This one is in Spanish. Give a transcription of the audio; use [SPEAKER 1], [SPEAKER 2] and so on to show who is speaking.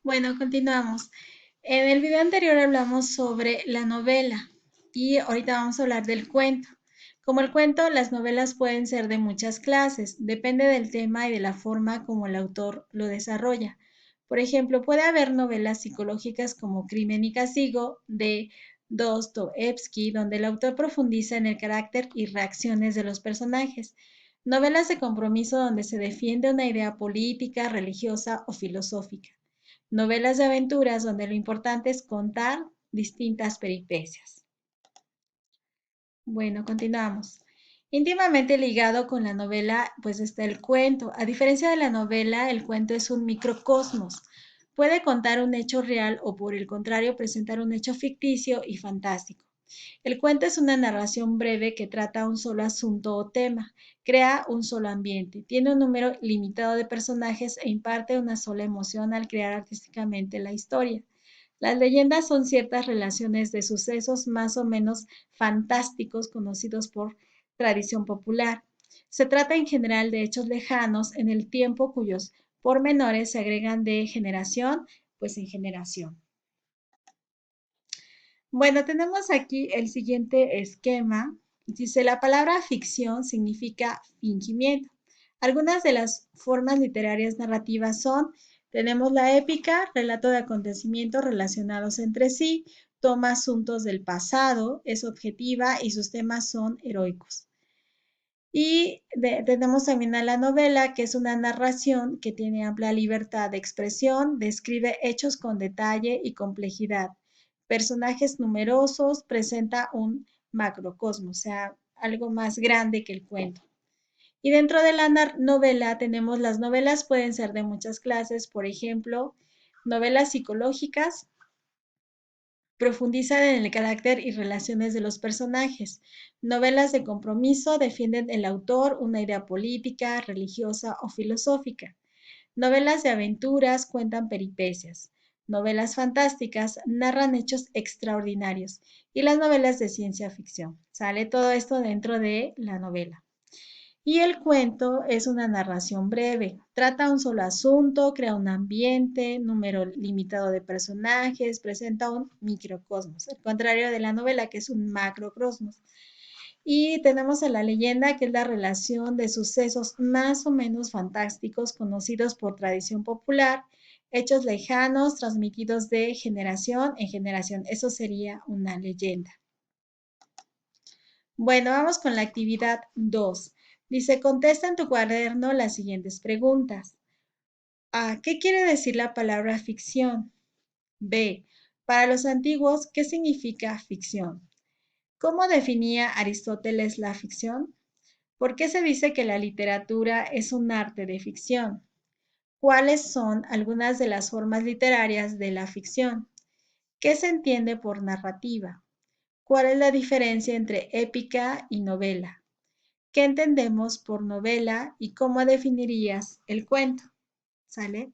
[SPEAKER 1] Bueno, continuamos. En el video anterior hablamos sobre la novela y ahorita vamos a hablar del cuento. Como el cuento, las novelas pueden ser de muchas clases, depende del tema y de la forma como el autor lo desarrolla. Por ejemplo, puede haber novelas psicológicas como Crimen y Castigo de Dostoevsky, donde el autor profundiza en el carácter y reacciones de los personajes. Novelas de compromiso donde se defiende una idea política, religiosa o filosófica. Novelas de aventuras donde lo importante es contar distintas peripecias. Bueno, continuamos. Íntimamente ligado con la novela, pues está el cuento. A diferencia de la novela, el cuento es un microcosmos. Puede contar un hecho real o por el contrario presentar un hecho ficticio y fantástico. El cuento es una narración breve que trata un solo asunto o tema, crea un solo ambiente, tiene un número limitado de personajes e imparte una sola emoción al crear artísticamente la historia. Las leyendas son ciertas relaciones de sucesos más o menos fantásticos conocidos por tradición popular. Se trata en general de hechos lejanos en el tiempo cuyos pormenores se agregan de generación pues en generación. Bueno, tenemos aquí el siguiente esquema. Dice, la palabra ficción significa fingimiento. Algunas de las formas literarias narrativas son, tenemos la épica, relato de acontecimientos relacionados entre sí, toma asuntos del pasado, es objetiva y sus temas son heroicos. Y tenemos también a la novela, que es una narración que tiene amplia libertad de expresión, describe hechos con detalle y complejidad, personajes numerosos, presenta un macrocosmos, o sea, algo más grande que el cuento. Y dentro de la novela tenemos las novelas, pueden ser de muchas clases, por ejemplo, novelas psicológicas, profundizan en el carácter y relaciones de los personajes. Novelas de compromiso defienden el autor una idea política, religiosa o filosófica. Novelas de aventuras cuentan peripecias. Novelas fantásticas narran hechos extraordinarios. Y las novelas de ciencia ficción. Sale todo esto dentro de la novela. Y el cuento es una narración breve. Trata un solo asunto, crea un ambiente, número limitado de personajes, presenta un microcosmos, al contrario de la novela, que es un macrocosmos. Y tenemos a la leyenda, que es la relación de sucesos más o menos fantásticos conocidos por tradición popular, hechos lejanos transmitidos de generación en generación. Eso sería una leyenda. Bueno, vamos con la actividad 2. Dice, contesta en tu cuaderno las siguientes preguntas. A, ¿qué quiere decir la palabra ficción? B, para los antiguos, ¿qué significa ficción? ¿Cómo definía Aristóteles la ficción? ¿Por qué se dice que la literatura es un arte de ficción? ¿Cuáles son algunas de las formas literarias de la ficción? ¿Qué se entiende por narrativa? ¿Cuál es la diferencia entre épica y novela? ¿Qué entendemos por novela y cómo definirías el cuento? ¿Sale?